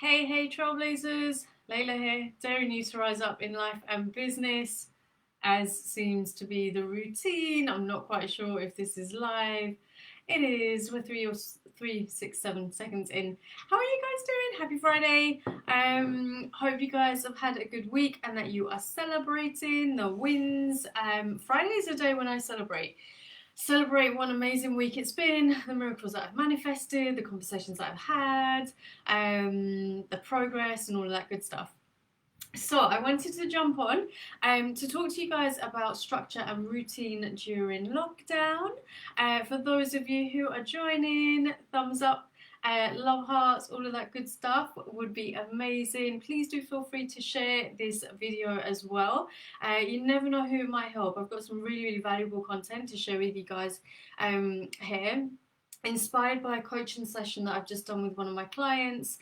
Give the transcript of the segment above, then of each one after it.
Hey, trailblazers! Layla here, daring you to rise up in life and business, as seems to be the routine. I'm not quite sure if this is live. It is. We're 3, 6, 7 seconds in. How are you guys doing? Happy Friday. Hope you guys have had a good week and that you are celebrating the wins. Friday is a day when I celebrate what an amazing week it's been, the miracles that I've manifested, the conversations that I've had, the progress, and all of that good stuff. So, I wanted to jump on to talk to you guys about structure and routine during lockdown. For those of you who are joining, thumbs up, love hearts, all of that good stuff would be amazing. Please do feel free to share this video as well. You never know who it might help. I've got some really valuable content to share with you guys here, inspired by a coaching session that I've just done with one of my clients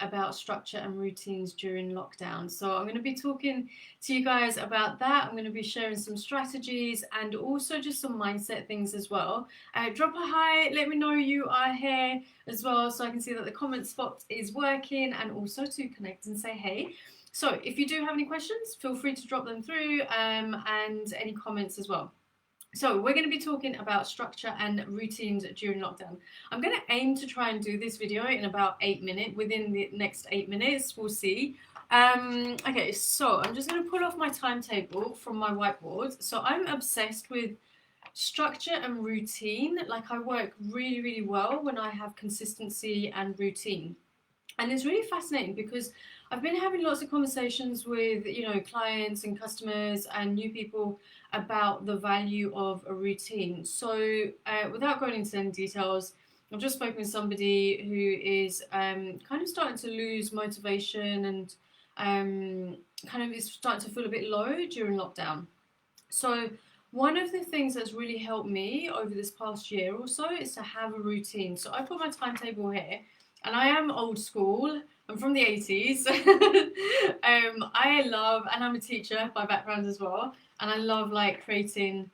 about structure and routines during lockdown. So I'm going to be talking to you guys about that. I'm going to be sharing some strategies and also just some mindset things as well. Drop a hi, let me know you are here as well, so I can see that the comment spot is working, and also to connect and say hey. So if you do have any questions, feel free to drop them through, and any comments as well. So we're going to be talking about structure and routines during lockdown. I'm going to aim to try and do this video in about 8 minutes, within the next 8 minutes, we'll see. Okay, so I'm just going to pull off my timetable from my whiteboard. So I'm obsessed with structure and routine. Like, I work really well when I have consistency and routine. And it's really fascinating because I've been having lots of conversations with, clients and customers and new people about the value of a routine. So, without going into any details, I've just spoken with somebody who is kind of starting to lose motivation and kind of is starting to feel a bit low during lockdown. So, one of the things that's really helped me over this past year or so is to have a routine. So, I've got my timetable here, and I am old school. I'm from the 80s. I love, and I'm a teacher by background as well, and I love like creating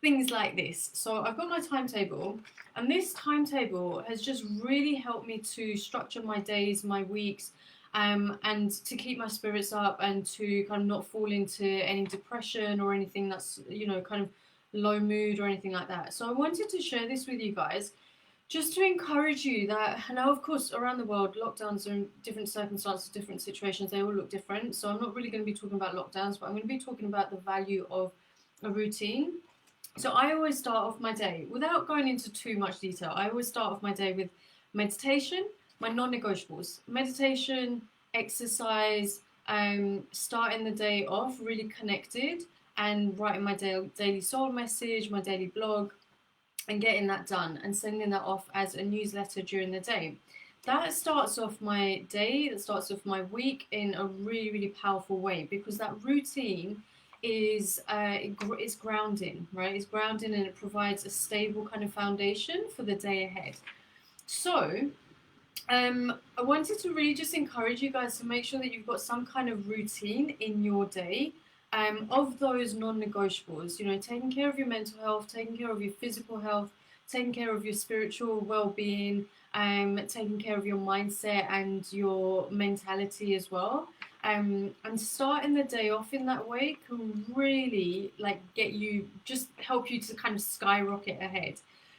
things like this. So I've got my timetable, and this timetable has just really helped me to structure my days, my weeks, and to keep my spirits up and to kind of not fall into any depression or anything that's, kind of low mood or anything like that. So I wanted to share this with you guys just to encourage you that now, of course, around the world, lockdowns are in different circumstances, different situations, they all look different. So I'm not really going to be talking about lockdowns, but I'm going to be talking about the value of a routine. So I always start off my day, without going into too much detail, I always start off my day with meditation, my non-negotiables. Meditation, exercise, starting the day off really connected, and writing my daily soul message, my daily blog, and getting that done and sending that off as a newsletter during the day. That starts off my day, that starts off my week in a really powerful way, because that routine is grounding, right? It's grounding, and it provides a stable kind of foundation for the day ahead. So I wanted to really just encourage you guys to make sure that you've got some kind of routine in your day, of those non-negotiables. Taking care of your mental health, taking care of your physical health, taking care of your spiritual well-being, taking care of your mindset and your mentality as well. And starting the day off in that way can really help you to kind of skyrocket ahead.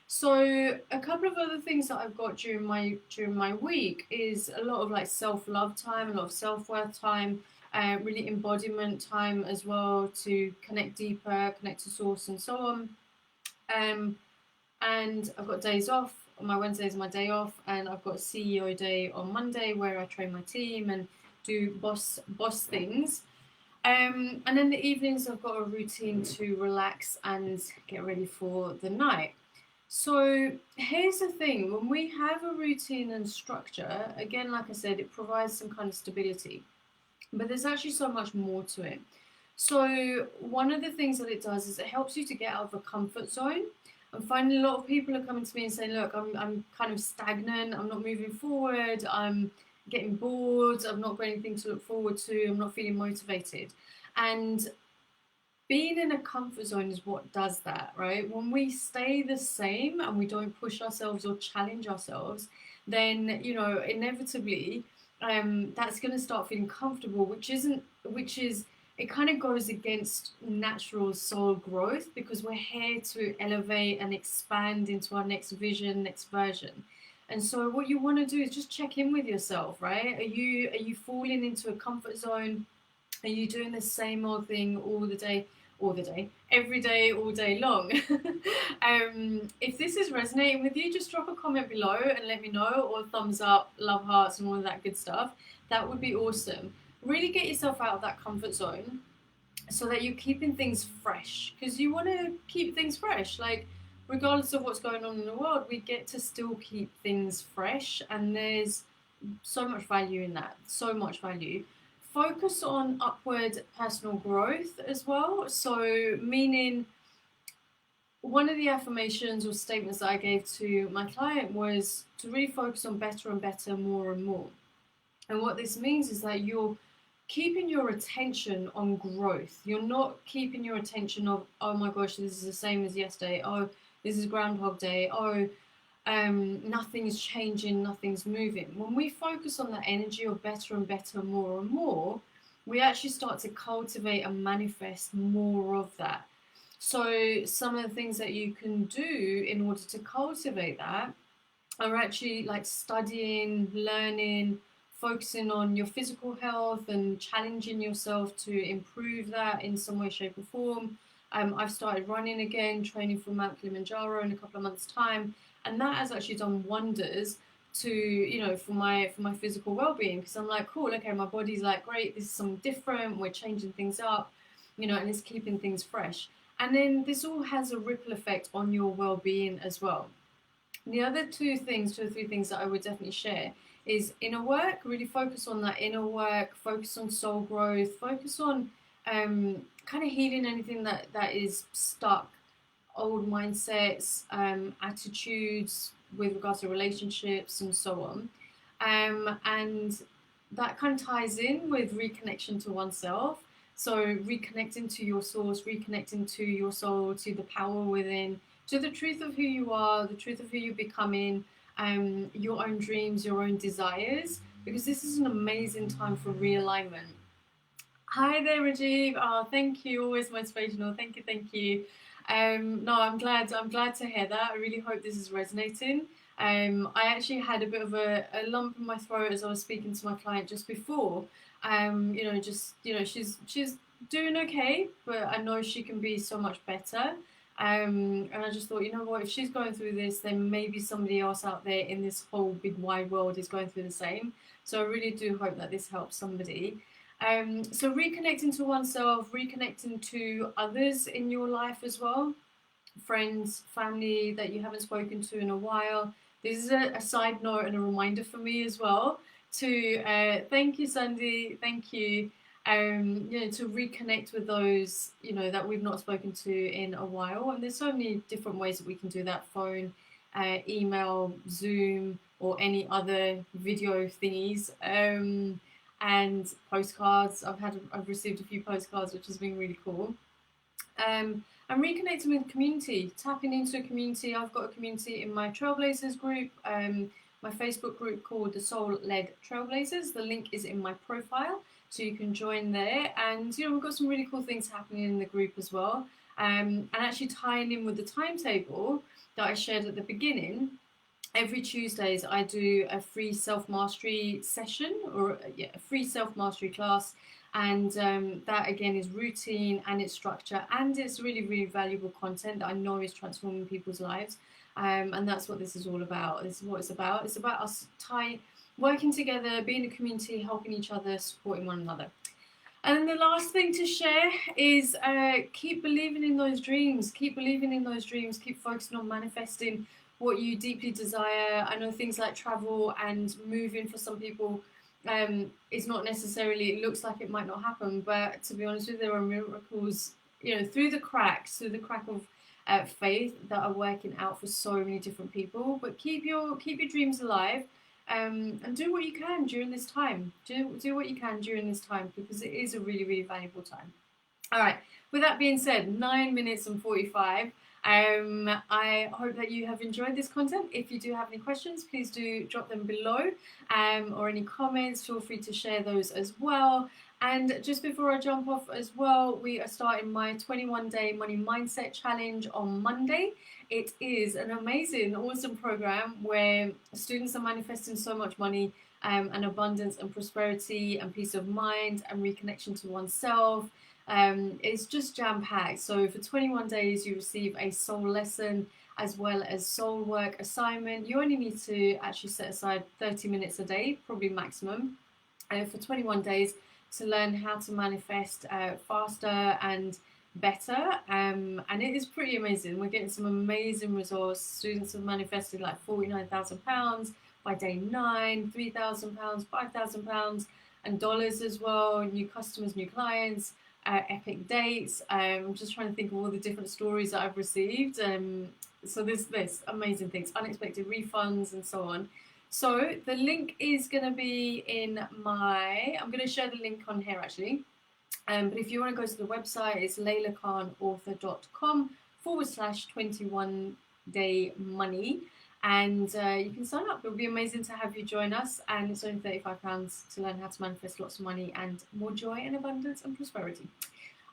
So a couple of other things that I've got during my week is a lot of like self-love time, a lot of self-worth time, really embodiment time as well, to connect deeper, connect to source, and so on. And I've got days off. My Wednesdays are my day off, and I've got CEO day on Monday where I train my team and do boss things. And then the evenings I've got a routine to relax and get ready for the night. So here's the thing: when we have a routine and structure, again, like I said, it provides some kind of stability. But there's actually so much more to it. So one of the things that it does is it helps you to get out of a comfort zone. I'm finding a lot of people are coming to me and saying, look, I'm kind of stagnant, I'm not moving forward, I'm getting bored, I've not got anything to look forward to, I'm not feeling motivated. And being in a comfort zone is what does that, right? When we stay the same and we don't push ourselves or challenge ourselves, then inevitably that's going to start feeling comfortable, which is it kind of goes against natural soul growth, because we're here to elevate and expand into our next vision, next version. And so what you want to do is just check in with yourself, right? Are you falling into a comfort zone? Are you doing the same old thing all the day, every day, all day long? If this is resonating with you, just drop a comment below and let me know, or thumbs up, love hearts, and all of that good stuff. That would be awesome. Really get yourself out of that comfort zone so that you're keeping things fresh, because you want to keep things fresh. Like, regardless of what's going on in the world, we get to still keep things fresh, and there's so much value in that. So much value. Focus on upward personal growth as well. So, meaning, one of the affirmations or statements that I gave to my client was to really focus on better and better, more and more. And what this means is that you're keeping your attention on growth. You're not keeping your attention of, oh my gosh, this is the same as yesterday. Oh, this is Groundhog Day. Oh, nothing's changing, nothing's moving. When we focus on that energy of better and better, more and more, we actually start to cultivate and manifest more of that. So some of the things that you can do in order to cultivate that are actually like studying, learning, focusing on your physical health and challenging yourself to improve that in some way, shape, or form. I've started running again, training for Mount Kilimanjaro in a couple of months' time, and that has actually done wonders to for my physical well-being, because I'm like, cool, okay, my body's like, great, this is something different, we're changing things up, and it's keeping things fresh. And then this all has a ripple effect on your well-being as well. The other two or three things that I would definitely share is inner work. Really focus on that inner work, focus on soul growth, focus on kind of healing anything that is stuck, old mindsets, attitudes with regards to relationships and so on. And that kind of ties in with reconnection to oneself. So reconnecting to your source, reconnecting to your soul, to the power within, to the truth of who you are, the truth of who you're becoming, your own dreams, your own desires, because this is an amazing time for realignment. Hi there, Rajiv. Oh, thank you. Always motivational. Thank you, thank you. No, I'm glad to hear that. I really hope this is resonating. I actually had a bit of a lump in my throat as I was speaking to my client just before. She's doing okay, but I know she can be so much better. And I just thought, you know what, if she's going through this, then maybe somebody else out there in this whole big wide world is going through the same. So I really do hope that this helps somebody. So reconnecting to oneself, reconnecting to others in your life as well, friends, family that you haven't spoken to in a while. This is a side note and a reminder for me as well to thank you, Sandy, thank you. To reconnect with those, that we've not spoken to in a while. And there's so many different ways that we can do that: phone, email, Zoom, or any other video thingies. And postcards. I've received a few postcards, which has been really cool. And reconnecting with community, tapping into a community. I've got a community in my Trailblazers group, my Facebook group called the Soul-Led Trailblazers. The link is in my profile, so you can join there. And we've got some really cool things happening in the group as well. And actually tying in with the timetable that I shared at the beginning, every Tuesdays I do a free self-mastery session, or a free self-mastery class. And that again is routine, and it's structure, and it's really, really valuable content that I know is transforming people's lives. And that's what this is all about. This is what it's about. It's about us working together, being a community, helping each other, supporting one another. And then the last thing to share is keep believing in those dreams. Keep believing in those dreams. Keep focusing on manifesting what you deeply desire. I know things like travel and moving for some people is not necessarily, it looks like it might not happen, but to be honest with you, there are miracles, through the crack of faith that are working out for so many different people. But keep your dreams alive, and do what you can during this time. Do what you can during this time, because it is a really, really valuable time. All right. With that being said, 9 minutes and 45. I hope that you have enjoyed this content. If you do have any questions, please do drop them below, or any comments, feel free to share those as well. And just before I jump off as well, we are starting my 21-day money mindset challenge on Monday. It is an amazing, awesome program where students are manifesting so much money, and abundance and prosperity and peace of mind and reconnection to oneself. It's just jam-packed. So for 21 days, you receive a soul lesson as well as soul work assignment. You only need to actually set aside 30 minutes a day, probably maximum, for 21 days to learn how to manifest faster and better. And it is pretty amazing. We're getting some amazing results. Students have manifested like £49,000 by day 9, £3,000, £5,000, and dollars as well. New customers, new clients, epic dates. I'm just trying to think of all the different stories that I've received. So there's amazing things, unexpected refunds and so on. So the link is going to be in I'm going to share the link on here actually. But if you want to go to the website, it's leilakhanauthor.com/21day money. And you can sign up. It would be amazing to have you join us. And it's only £35 to learn how to manifest lots of money and more joy and abundance and prosperity.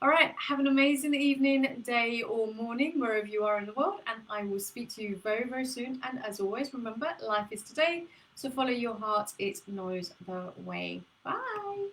All right, have an amazing evening, day, or morning, wherever you are in the world. And I will speak to you very, very soon. And as always, remember, life is today. So follow your heart. It knows the way. Bye.